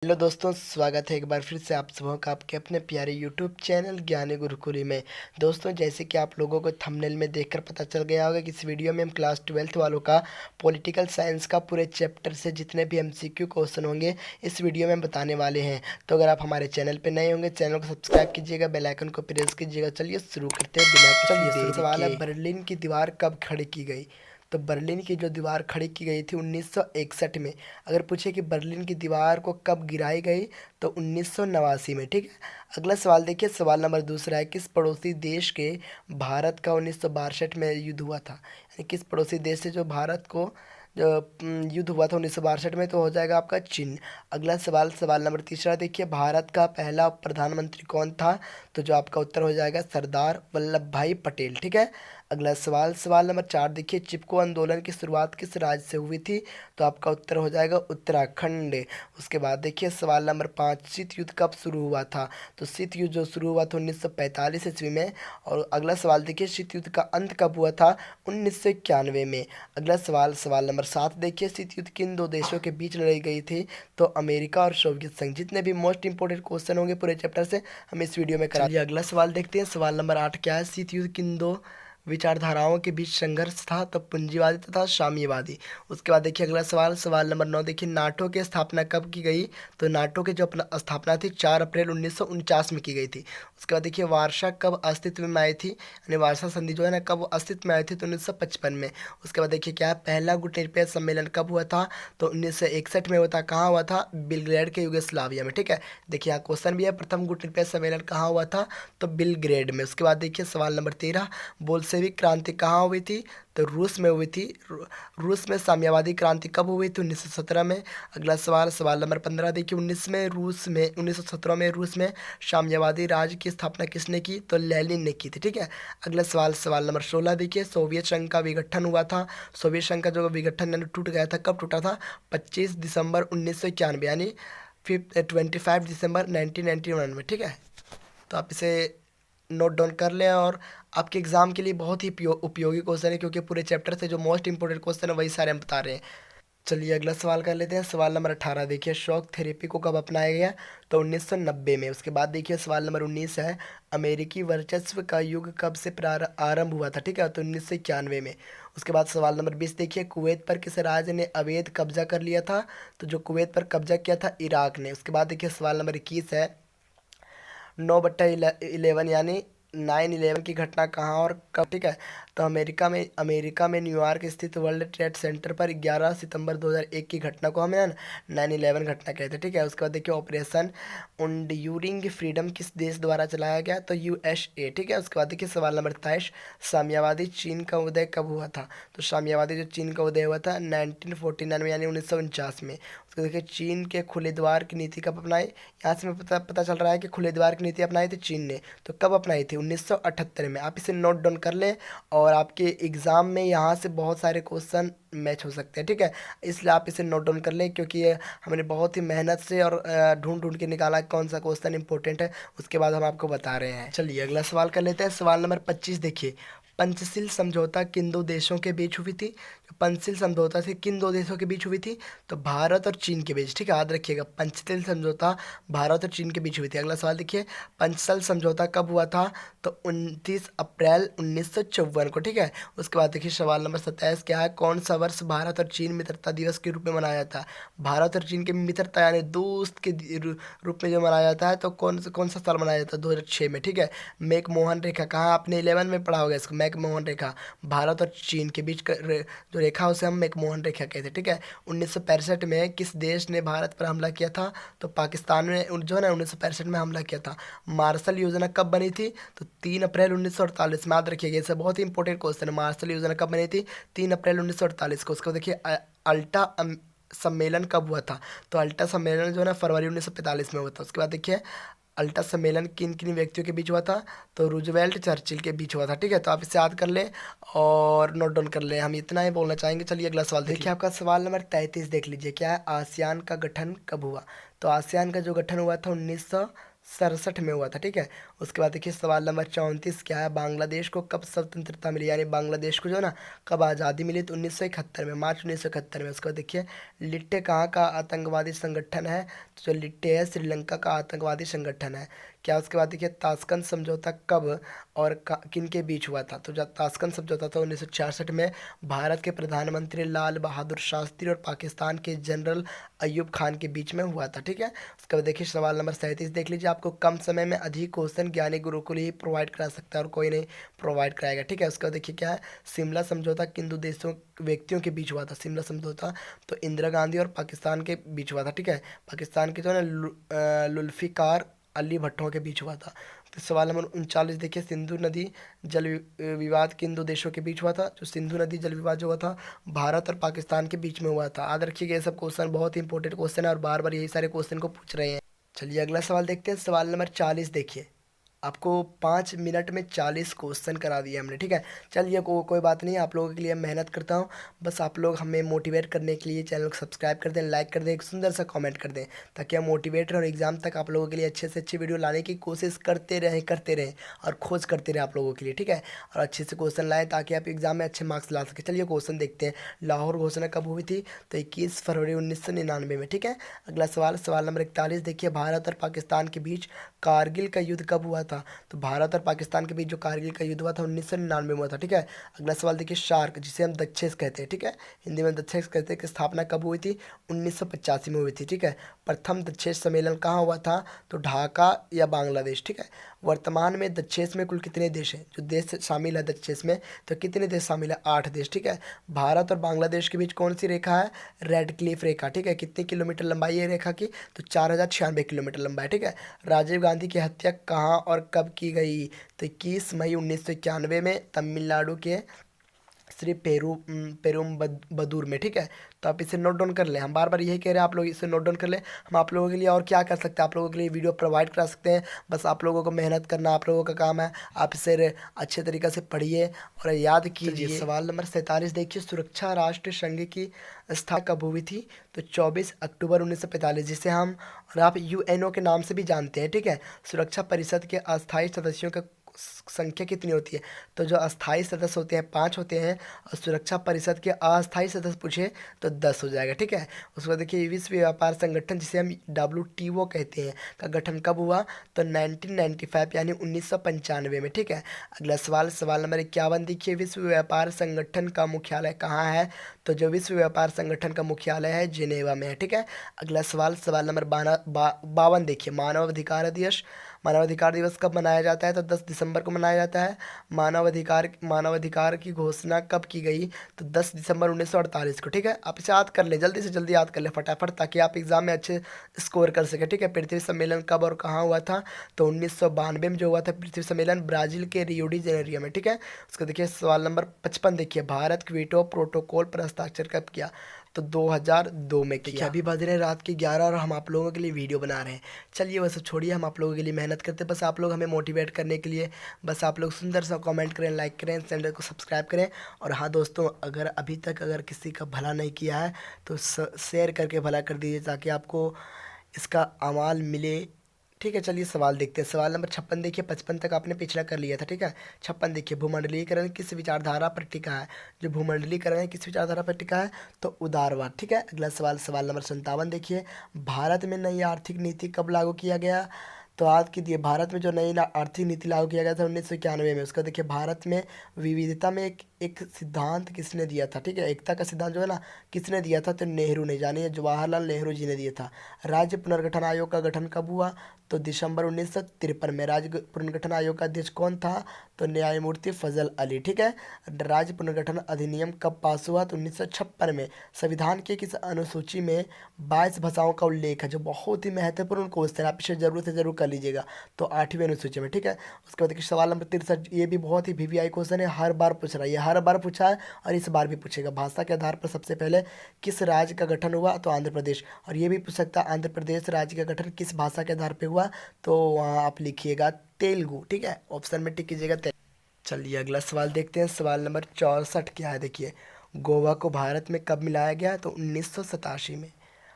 Hello दोस्तों, स्वागत है एक बार फिर से आप सबों का आपके अपने प्यारे यूट्यूब चैनल ज्ञानी गुरुकुली में। दोस्तों, जैसे कि आप लोगों को थंबनेल में देखकर पता चल गया होगा कि इस वीडियो में हम क्लास 12th वालों का पॉलिटिकल साइंस का पूरे चैप्टर से जितने भी एमसीक्यू क्वेश्चन होंगे इस वीडियो में हम बताने वाले हैं। तो अगर आप हमारे चैनल पर नए होंगे, चैनल को सब्सक्राइब कीजिएगा, बेल आइकन को प्रेस कीजिएगा। चलिए शुरू करते हैं बिना किसी देरी के। सवाल है, बर्लिन की दीवार कब खड़ी की गई? तो बर्लिन की जो दीवार खड़ी की गई थी 1961 में। अगर पूछे कि बर्लिन की दीवार को कब गिराई गई, तो 1989 में। ठीक है। अगला सवाल देखिए, सवाल नंबर दूसरा है, किस पड़ोसी देश के भारत का 1962 में युद्ध हुआ था? यानी किस पड़ोसी देश से जो भारत को जो युद्ध हुआ था 1962 में, तो हो जाएगा आपका चीन। अगला सवाल, सवाल नंबर तीसरा देखिए, भारत का पहला प्रधानमंत्री कौन था? तो जो आपका उत्तर हो जाएगा सरदार वल्लभ भाई पटेल। ठीक है। अगला सवाल, सवाल नंबर चार देखिए, चिपको आंदोलन की शुरुआत किस राज्य से हुई थी? तो आपका उत्तर हो जाएगा उत्तराखंड। उसके बाद देखिए सवाल नंबर पाँच, शीत युद्ध कब शुरू हुआ था? तो शीत युद्ध जो शुरू हुआ था 1945 ईस्वी में। और अगला सवाल देखिए, शीत युद्ध का अंत कब हुआ था? 1991 में। अगला सवाल, सवाल नंबर सात देखिए, शीत युद्ध किन दो देशों के बीच लड़ी गई थी? तो अमेरिका और सोवियत संघ। जितने भी मोस्ट इंपोर्टेंट क्वेश्चन होंगे पूरे चैप्टर से हम इस वीडियो में करा। चलिए अगला सवाल देखते हैं। सवाल नंबर आठ क्या है? शीत युद्ध किन दो विचारधाराओं के बीच संघर्ष था? तो पूंजीवादी तथा साम्यवादी। उसके बाद देखिए अगला सवाल, सवाल नंबर नौ देखिए, नाटो की स्थापना कब की गई? तो नाटो की जो अपना स्थापना थी 4 अप्रैल 1949 में की गई थी। उसके बाद देखिए वार्षा कब अस्तित्व में आई थी? यानी वार्षा संधि जो है ना, कब अस्तित्व में आई थी? तो 1955 में। उसके बाद देखिए क्या है, पहला गुटनिरपेक्ष सम्मेलन कब हुआ था? तो 1961 में हुआ था। कहाँ हुआ था? बेलग्रेड के यूगोस्लाविया में। ठीक है। देखिए यहाँ क्वेश्चन भी है, प्रथम गुटनिरपेक्ष सम्मेलन कहाँ हुआ था? तो बेलग्रेड में। उसके बाद देखिए सवाल नंबर 13, बोल्शेविक क्रांति कहाँ हुई थी? तो रूस में हुई थी। रूस में साम्यवादी क्रांति कब हुई थी? 1917 में। अगला सवाल, सवाल नंबर 15 देखिए, 1917 में रूस में साम्यवादी राज्य की स्थापना किसने की? तो लेनिन ने की थी। ठीक है। अगला सवाल, सवाल नंबर 16 देखिए, सोवियत संघ का विघटन हुआ था। सोवियत संघ का जो विघटन यानी टूट गया था, कब टूटा था? 25 दिसंबर 1991 यानी 25 दिसंबर 1991 में। ठीक है। तो आप इसे नोट डाउन कर लें, और आपके एग्जाम के लिए बहुत ही उपयोगी क्वेश्चन है, क्योंकि पूरे चैप्टर से जो मोस्ट इंपोर्टेंट क्वेश्चन है वही सारे हम बता रहे हैं। चलिए अगला सवाल कर लेते हैं। सवाल नंबर 18 देखिए, शॉक थेरेपी को कब अपनाया गया? तो 1990 में। उसके बाद देखिए सवाल नंबर 19 है, अमेरिकी वर्चस्व का युग कब से आरंभ हुआ था? ठीक है। तो 1991 में। उसके बाद सवाल नंबर 20 देखिए, कुवैत पर किस राज्य ने अवैध कब्जा कर लिया था? तो जो कुवैत पर कब्जा किया था इराक ने। उसके बाद देखिए सवाल नंबर 21 है, 9/11 यानी 9/11 की घटना कहाँ और कब? ठीक है। तो अमेरिका में न्यूयॉर्क स्थित वर्ल्ड ट्रेड सेंटर पर 11 सितंबर 2001 की घटना को हमें 9/11 घटना कहते हैं। ठीक है। उसके बाद देखिए, ऑपरेशन एंड्यूरिंग फ्रीडम किस देश द्वारा चलाया गया? तो यूएसए। ठीक है। उसके बाद देखिए सवाल नंबर 23, साम्यवादी चीन का उदय कब हुआ था? तो साम्यवादी जो चीन का उदय हुआ था 1949 में यानी 1949 में। उसके देखिए, चीन के खुले द्वार की नीति कब अपनाई? यहाँ से हमें पता चल रहा है कि खुले द्वार की नीति अपनाई थी चीन ने। तो कब अपनाई थी? 1978 में। आप इसे नोट डाउन कर लें, और आपके एग्ज़ाम में यहाँ से बहुत सारे क्वेश्चन मैच हो सकते हैं। ठीक है। इसलिए आप इसे नोट डाउन कर लें, क्योंकि ये हमने बहुत ही मेहनत से और ढूंढ ढूंढ के निकाला कौन सा क्वेश्चन इंपॉर्टेंट है, उसके बाद हम आपको बता रहे हैं। चलिए अगला सवाल कर लेते हैं। सवाल नंबर 25 देखिए, पंचशील समझौता किन दो देशों के बीच हुई थी? पंचशील समझौता से किन दो देशों के बीच हुई थी? तो भारत और चीन के बीच। ठीक है। याद रखिएगा, पंचशील समझौता भारत और चीन के बीच हुई थी। अगला सवाल देखिए, पंचशील समझौता कब हुआ था? तो 29 अप्रैल 1954 को। ठीक है। उसके बाद देखिए सवाल नंबर 27 क्या है, कौन सा वर्ष भारत और चीन मित्रता दिवस के रूप में मनाया जाता है? भारत और चीन के मित्रता यानी दोस्त के रूप में जो मनाया जाता है, तो कौन सा साल मनाया जाता है? 2006 में। ठीक है। मैकमोहन रेखा, कहाँ आपने 11 में पढ़ा होगा इसको, मैकमोहन रेखा। भारत और चीन के बीच का जो रेखा उसे हम मैकमोहन रेखा कहते हैं। ठीक है। 1965 में किस देश ने भारत पर हमला किया था? तो पाकिस्तान ने जो है ना 1965 में हमला किया था। मार्शल योजना कब बनी थी? तो 3 अप्रैल 1948 में। याद रखिएगा, इसे बहुत ही इंपॉर्टेंट क्वेश्चन है। मार्शल योजना कब बनी थी? 3 अप्रैल 1948 को। उसको देखिए, अल्टा सम्मेलन कब हुआ था? तो अल्टा सम्मेलन जो है ना फरवरी 1945 में हुआ था। उसके बाद देखिए, अल्टा सम्मेलन किन किन व्यक्तियों के बीच हुआ था? तो रूजवेल्ट चर्चिल के बीच हुआ था। ठीक है। तो आप इसे याद कर लें और नोट डाउन कर लें, हम इतना ही बोलना चाहेंगे। चलिए अगला सवाल देखिए, आपका सवाल नंबर 33 देख लीजिए, क्या है, आसियान का गठन कब हुआ? तो आसियान का जो गठन हुआ था 1967 में हुआ था, ठीक है। उसके बाद देखिए सवाल नंबर 34 क्या है, बांग्लादेश को कब स्वतंत्रता मिली, यानी बांग्लादेश को जो है ना कब आज़ादी मिली, तो 1971 में, मार्च 1971 में। उसके बाद देखिए लिट्टे कहाँ का आतंकवादी संगठन है, तो जो लिट्टे है श्रीलंका का आतंकवादी संगठन है। क्या उसके बाद देखिए ताशकंद समझौता कब और किन के बीच हुआ था, तो जब ताशकंद समझौता था 1966 में भारत के प्रधानमंत्री लाल बहादुर शास्त्री और पाकिस्तान के जनरल अयूब खान के बीच में हुआ था, ठीक है। उसके बाद देखिए सवाल नंबर 37 देख लीजिए, आपको कम समय में अधिक क्वेश्चन ज्ञानी गुरुकुल ही प्रोवाइड करा सकता है और कोई नहीं प्रोवाइड कराएगा, ठीक है। उसके बाद देखिए क्या है, शिमला समझौता किन दो देशों व्यक्तियों के बीच हुआ था, शिमला समझौता तो इंदिरा गांधी और पाकिस्तान के बीच हुआ था, ठीक है। पाकिस्तान के जो है ना जुल्फिकार अली भट्टो के बीच हुआ था। तो सवाल नंबर 39 देखिए, सिंधु नदी जल विवाद किन दो देशों के बीच हुआ था, जो सिंधु नदी जल विवाद जो हुआ था भारत और पाकिस्तान के बीच में हुआ था। याद रखिएगा ये सब क्वेश्चन बहुत ही इंपॉर्टेंट क्वेश्चन है और बार बार यही सारे क्वेश्चन को पूछ रहे हैं। चलिए अगला सवाल देखते हैं, सवाल नंबर 40 देखिए, आपको 5 मिनट में 40 क्वेश्चन करा दिए हमने, ठीक है। चलिए कोई बात नहीं, आप लोगों के लिए मेहनत करता हूँ, बस आप लोग हमें मोटिवेट करने के लिए चैनल को सब्सक्राइब कर दें, लाइक कर दें, एक सुंदर सा कमेंट कर दें, ताकि हम मोटिवेट रहें और एग्जाम तक आप लोगों के लिए अच्छे से अच्छी वीडियो लाने की कोशिश करते रहें और खोज करते रहें आप लोगों के लिए, ठीक है। और अच्छे से क्वेश्चन लाएँ ताकि आप एग्जाम में अच्छे मार्क्स ला सकें। चलिए क्वेश्चन देखते हैं, लाहौर घोषणा कब हुई थी, तो 21 फरवरी 1999 में, ठीक है। अगला सवाल, सवाल नंबर 41 देखिए, भारत और पाकिस्तान के बीच कारगिल का युद्ध कब हुआ था, तो भारत और पाकिस्तान के बीच जो कारगिल का युद्ध हुआ था 1999 में हुआ था, ठीक है। अगला सवाल देखिए, शार्क जिसे हम दक्षेस कहते हैं, ठीक है, हिंदी में दक्षेस कहते हैं, की स्थापना कब हुई थी, 1985 में हुई थी, ठीक है। प्रथम दक्षेस सम्मेलन कहाँ हुआ था, तो ढाका या बांग्लादेश, ठीक है। वर्तमान में दक्षेस में कुल कितने देश हैं, जो देश शामिल है दक्षेस में, तो कितने देश शामिल है, 8 देश, ठीक है। भारत और बांग्लादेश के बीच कौन सी रेखा है, रेड क्लिफ रेखा, ठीक है। कितने किलोमीटर लंबाई है रेखा की, तो 4096 किलोमीटर लंबा है, ठीक है। राजीव गांधी की हत्या कहाँ और कब की गई, तो 21 मई 1991 में तमिलनाडु के श्री पेरुम्बदूर में, ठीक है। तो आप इसे नोट डाउन कर लें, हम बार बार यही कह रहे हैं आप लोग इसे नोट डाउन कर लें। हम आप लोगों के लिए और क्या कर सकते हैं, आप लोगों के लिए वीडियो प्रोवाइड करा सकते हैं, बस आप लोगों को मेहनत करना आप लोगों का काम है। आप इसे अच्छे तरीके से पढ़िए और याद कीजिए। सवाल नंबर 47 देखिए, सुरक्षा राष्ट्र संघ की स्थापना कब हुई थी, तो 24 अक्टूबर 1945, जिसे हम और आप यूएनओ के नाम से भी जानते हैं, ठीक है। सुरक्षा परिषद के अस्थायी सदस्यों का संख्या कितनी होती है, तो जो अस्थायी सदस्य होते हैं 5 होते हैं, और सुरक्षा परिषद के अस्थायी सदस्य पूछे तो 10 हो जाएगा, ठीक है। उसके बाद देखिए, विश्व व्यापार संगठन जिसे हम WTO कहते हैं का गठन कब हुआ, तो 1995 यानी 1995 में, ठीक है। अगला सवाल, सवाल नंबर 51 देखिए, विश्व व्यापार संगठन का मुख्यालय कहाँ है, तो जो विश्व व्यापार संगठन का मुख्यालय है जिनेवा में है, ठीक है। अगला सवाल, सवाल नंबर 52 देखिए, मानवाधिकार दिवस कब मनाया जाता है, तो 10 दिसंबर को मनाया जाता है। मानवाधिकार की घोषणा कब की गई, तो 10 दिसंबर 1948 को, ठीक है। आप इसे याद कर ले, जल्दी से जल्दी याद कर ले फटाफट, ताकि आप एग्जाम में अच्छे स्कोर कर सके, ठीक है। पृथ्वी सम्मेलन कब और कहाँ हुआ था, तो 1992 में जो हुआ था पृथ्वी सम्मेलन ब्राजील के रियो डी जेनेरियो में, ठीक है। उसको देखिए सवाल नंबर 55 देखिए, भारत क्योटो प्रोटोकॉल पर हस्ताक्षर कब किया, तो 2002 में किया। अभी बज रहे हैं रात के 11 और हम आप लोगों के लिए वीडियो बना रहे हैं। चलिए वह सब छोड़िए, हम आप लोगों के लिए मेहनत करते हैं, बस आप लोग हमें मोटिवेट करने के लिए बस आप लोग सुंदर सा कमेंट करें, लाइक करें, चैनल को सब्सक्राइब करें। और हाँ दोस्तों, अगर अभी तक अगर किसी का भला नहीं किया है तो शेयर करके भला कर दीजिए, ताकि आपको इसका अमाल मिले, ठीक है। चलिए सवाल देखते हैं, सवाल नंबर 56 देखिए, 55 तक आपने पिछला कर लिया था, ठीक है। 56 देखिए, भूमंडलीकरण किस विचारधारा पर टिका है, जो भूमंडलीकरण है किस विचारधारा पर टिका है, तो उदारवाद, ठीक है। अगला सवाल, सवाल नंबर 57 देखिए, भारत में नई आर्थिक नीति कब लागू किया गया, तो आज की दिए भारत में जो नई आर्थिक नीति लागू किया गया था 1991 में। उसका देखिए, भारत में विविधता में एक सिद्धांत किसने दिया था, ठीक है, एकता का सिद्धांत जो है ना किसने दिया था, तो नेहरू ने, जानिए जवाहरलाल नेहरू जी ने दिया था। राज्य पुनर्गठन आयोग का गठन कब हुआ, तो दिसंबर 1953 में। राज्य पुनर्गठन आयोग का अध्यक्ष कौन था, तो न्यायमूर्ति फजल अली, ठीक है। राज्य पुनर्गठन अधिनियम कब पास हुआ, तो 1956 में। संविधान के किस अनुसूची में 22 भाषाओं का उल्लेख है, जो बहुत ही महत्वपूर्ण क्वेश्चन है, आप इसे जरूर से जरूर कर लीजिएगा, तो 8वीं अनुसूची में, ठीक है। उसके बाद देखिए सवाल नंबर 63, ये भी बहुत ही VVI क्वेश्चन है, हर बार पूछ रहा है, ये हर बार पूछा है और इस बार भी पूछेगा। भाषा के आधार पर सबसे पहले किस राज्य का गठन हुआ, तो आंध्र प्रदेश। और ये भी पूछ सकता है, आंध्र प्रदेश राज्य का गठन किस भाषा के आधार पर हुआ, तो वहाँ आप लिखिएगा तेलुगु, ठीक है, ऑप्शन में टिक कीजिएगा तेलुगु। चलिए अगला सवाल देखते हैं, सवाल नंबर 64 क्या है, देखिए, गोवा को भारत में कब मिलाया गया, तो 1987 में।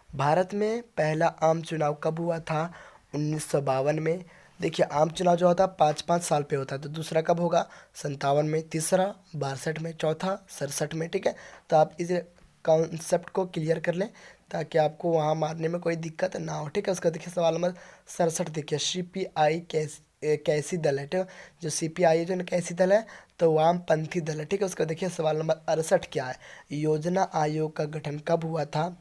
भारत में पहला आम चुनाव कब हुआ था, 1952 में। देखिए आम चुनाव जो होता है 5-5 साल पे होता है। तो दूसरा कब होगा? 57 में। तीसरा 62 में। चौथा 67 में। ठीक है, तो आप इस कॉन्सेप्ट को क्लियर कर लें ताकि आपको वहाँ मारने में कोई दिक्कत ना हो। ठीक है, उसका देखिए सवाल नंबर 67 देखिए, CPI कैसी दल है? ठीक है, जो CPI है जो ना कैसी दल है? तो वामपंथी दल है। ठीक है, उसका देखिए सवाल नंबर 68 क्या है? योजना आयोग का गठन कब हुआ था?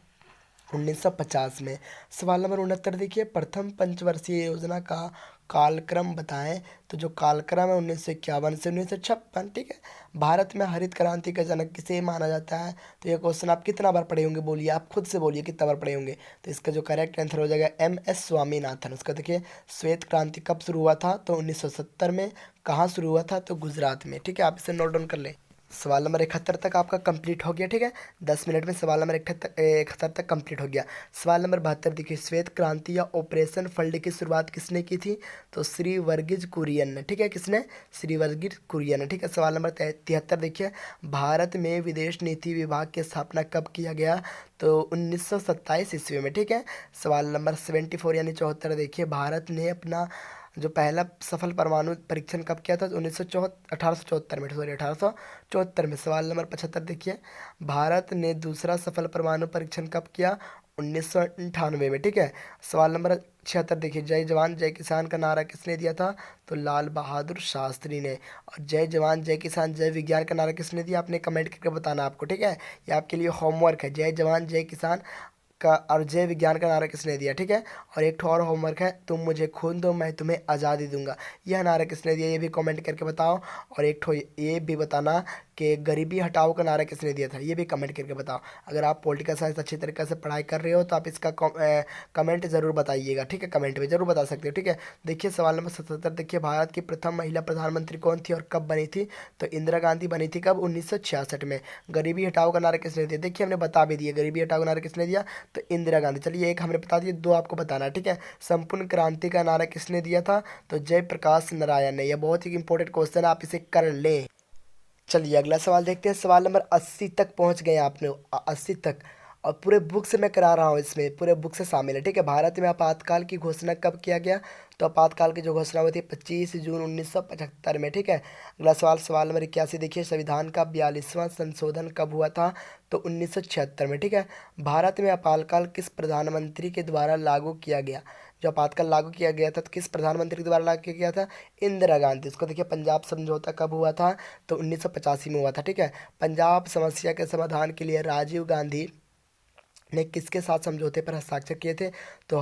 1950 में। सवाल नंबर 69 देखिए, प्रथम पंचवर्षीय योजना का कालक्रम बताएं। तो जो कालक्रम है 1951 से 1956। ठीक है, भारत में हरित क्रांति का जनक किसे माना जाता है? तो ये क्वेश्चन आप कितना बार पढ़े होंगे? बोलिए, आप खुद से बोलिए कितना बार पढ़े होंगे। तो इसका जो करेक्ट आंसर हो जाएगा MS स्वामीनाथन। उसका देखिए श्वेत क्रांति कब शुरू हुआ था? तो 1970 में। कहाँ शुरू हुआ था? तो गुजरात में। ठीक है, आप इसे नोट डाउन कर लें। सवाल नंबर 71 तक आपका कंप्लीट हो गया। ठीक है, 10 मिनट में सवाल नंबर 71 तक कंप्लीट हो गया। सवाल नंबर 72 देखिए, श्वेत क्रांति या ऑपरेशन फ्लड की शुरुआत किसने की थी? तो श्री वर्गीज कुरियन ने। ठीक है, किसने? श्री वर्गीज कुरियन ने। ठीक है, सवाल नंबर 73 देखिए, भारत में विदेश नीति विभाग की स्थापना कब किया गया? तो 1927 ईस्वी में। ठीक है, सवाल नंबर 74 यानी 74 देखिए, भारत ने अपना जो पहला सफल परमाणु परीक्षण कब किया था? तो 1874 में। सॉरी, 1874 में। सवाल नंबर 75 देखिए, भारत ने दूसरा सफल परमाणु परीक्षण कब किया? 1998 में। ठीक है, सवाल नंबर 76 देखिए, जय जवान जय किसान का नारा किसने दिया था? तो लाल बहादुर शास्त्री ने। और जय जवान जय किसान जय विज्ञान का नारा किसने दिया? आपने कमेंट करके बताना आपको। ठीक है, ये आपके लिए होमवर्क है। जय जवान जय किसान का और जय विज्ञान का नारा किसने दिया? ठीक है, और एक और होमवर्क है, तुम मुझे खून दो मैं तुम्हें आज़ादी दूंगा, यह नारा किसने दिया? ये भी कमेंट करके बताओ। और एक ठो ये भी बताना कि गरीबी हटाओ का नारा किसने दिया था? ये भी कमेंट करके बताओ। अगर आप पॉलिटिकल साइंस अच्छी तरीके से पढ़ाई कर रहे हो तो आप इसका कमेंट ज़रूर बताइएगा। ठीक है, कमेंट में ज़रूर बता सकते हो। ठीक है, देखिए सवाल नंबर 77 देखिए, भारत की प्रथम महिला प्रधानमंत्री कौन थी और कब बनी थी? तो इंदिरा गांधी बनी थी। कब? 1966 में। गरीबी हटाओ का नारा किसने दिया? देखिए हमने बता भी दिया, गरीबी हटाओ का नारा किसने दिया? तो इंदिरा गांधी। चलिए एक हमने बता दिया, दो आपको बताना है। ठीक है, संपूर्ण क्रांति का नारा किसने दिया था? तो जयप्रकाश नारायण ने। यह बहुत ही इंपॉर्टेंट क्वेश्चन है, आप इसे कर लें। चलिए अगला सवाल देखते हैं। सवाल नंबर 80 तक पहुंच गए आपने, 80 तक। और पूरे बुक से मैं करा रहा हूँ, इसमें पूरे बुक से शामिल है। ठीक है, भारत में आपातकाल की घोषणा कब किया गया? तो आपातकाल की जो घोषणा हुई थी 25 जून 1975 में। ठीक है, अगला सवाल, सवाल नंबर 81 देखिए, संविधान का 42वां संशोधन कब हुआ था? तो 1976 में। ठीक है, भारत में आपातकाल किस प्रधानमंत्री के द्वारा लागू किया गया? जो आपातकाल लागू किया गया था तो किस प्रधानमंत्री के द्वारा लागू किया गया था? इंदिरा गांधी। उसको देखिए, पंजाब समझौता कब हुआ था? तो 1985 में हुआ था। ठीक है, पंजाब समस्या के समाधान के लिए राजीव गांधी ने किसके साथ समझौते पर हस्ताक्षर किए थे? तो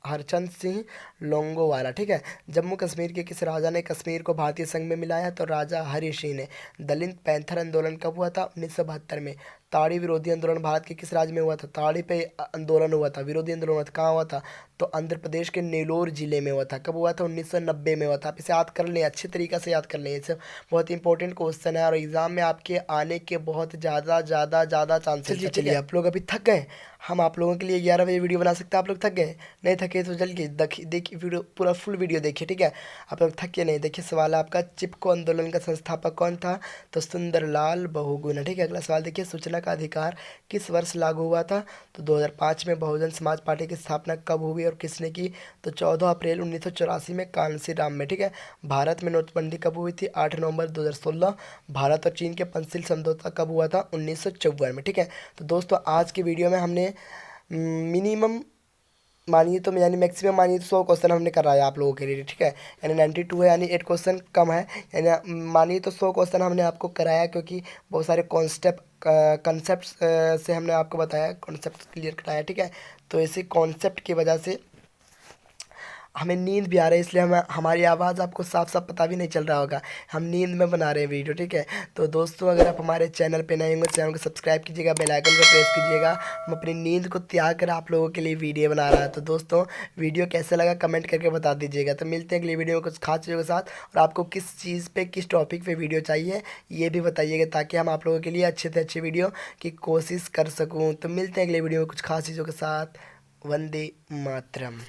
हरचंद सिंह लोंगोवाला। ठीक है, जम्मू कश्मीर के किस राजा ने कश्मीर को भारतीय संघ में मिलाया? तो राजा हरि सिंह ने। दलित पैंथर आंदोलन कब हुआ था? 1972 में। ताड़ी विरोधी आंदोलन भारत के किस राज्य में हुआ था? ताड़ी पे आंदोलन हुआ था, विरोधी आंदोलन हुआ था, कहाँ हुआ था? तो आंध्र प्रदेश के नेलोर जिले में हुआ था। कब हुआ था? 1990 में हुआ था। आप इसे याद कर लें, अच्छे तरीके से याद कर लें, इसे बहुत इंपॉर्टेंट क्वेश्चन है और एग्जाम में आपके आने के बहुत ज़्यादा ज़्यादा ज़्यादा चांसेस है। चलिए आप लोग अभी थक गए, हम आप लोगों के लिए 11 बजे वीडियो बना सकते हैं। आप लोग थक गए? नहीं थके तो जल्दी देखिए वीडियो, पूरा फुल वीडियो देखिए। ठीक है, आप लोग थके नहीं। देखिए सवाल है आपका, चिपको आंदोलन का संस्थापक कौन था? तो सुंदरलाल बहुगुणा। ठीक है, अगला सवाल देखिए, सूचना का अधिकार किस वर्ष लागू हुआ था? तो 2005 में। बहुजन समाज पार्टी की स्थापना कब हुई और किसने की? तो 14 अप्रैल 1984 में कांसीराम में। ठीक है, भारत में नोटबंदी कब हुई थी? 8 नवंबर 2016। भारत और चीन के पंचशील समझौता कब हुआ था? 1954 में। ठीक है, तो दोस्तों आज की वीडियो में हमने मिनिमम मानिए तो यानी मैक्सिमम मानिए तो 100 क्वेश्चन हमने कराया आप लोगों के लिए। ठीक है, यानी 92 है, यानी 8 क्वेश्चन कम है, यानी मानिए तो 100 क्वेश्चन हमने आपको कराया, क्योंकि बहुत सारे कॉन्सेप्ट से हमने आपको बताया, कॉन्सेप्ट क्लियर कराया। ठीक है, तो इसी कॉन्सेप्ट की वजह से हमें नींद भी आ रही है, इसलिए हमारी आवाज़ आपको साफ साफ पता भी नहीं चल रहा होगा, हम नींद में बना रहे हैं वीडियो। ठीक है, तो दोस्तों अगर आप हमारे चैनल पे नए होंगे, चैनल को सब्सक्राइब कीजिएगा, बेल आइकन को प्रेस कीजिएगा। हम अपनी नींद को त्याग कर आप लोगों के लिए वीडियो बना रहा है। तो दोस्तों वीडियो कैसा लगा कमेंट करके बता दीजिएगा। तो मिलते हैं अगली वीडियो में कुछ खास चीज़ों के साथ, और आपको किस चीज़ पर किस टॉपिक पर वीडियो चाहिए ये भी बताइएगा, ताकि हम आप लोगों के लिए अच्छे से अच्छे वीडियो की कोशिश कर सकूँ। तो मिलते हैं अगली वीडियो में कुछ खास चीज़ों के साथ। वंदे मातरम।